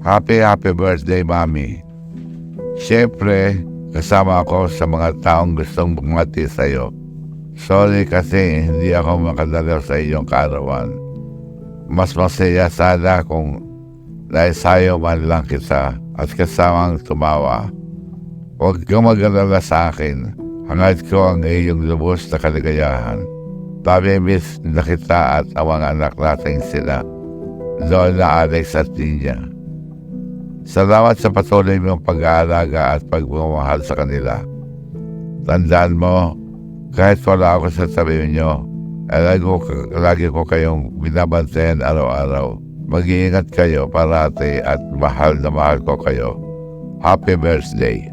Happy birthday, Mami. Siyempre, kasama ako sa mga taong gustong bumati sa'yo. Sorry kasi hindi ako makadalaw sa iyong kaarawan. Mas masaya sana kung naisayo man lang kita at kasamang tumawa. Huwag kang mag-alala sa akin. Hangad ko ang iyong lubos na kaligayahan. Pamimiss na kita at ang mga anak natin sila, Lola, Alex at Nina. Salamat sa patuloy mong pag-aalaga at pagmamahal sa kanila. Tandaan mo, kahit wala ako sa tabi niyo, lagi ko kayong binabantayan araw-araw. Mag-iingat kayo parati at mahal na mahal ko kayo. Happy birthday!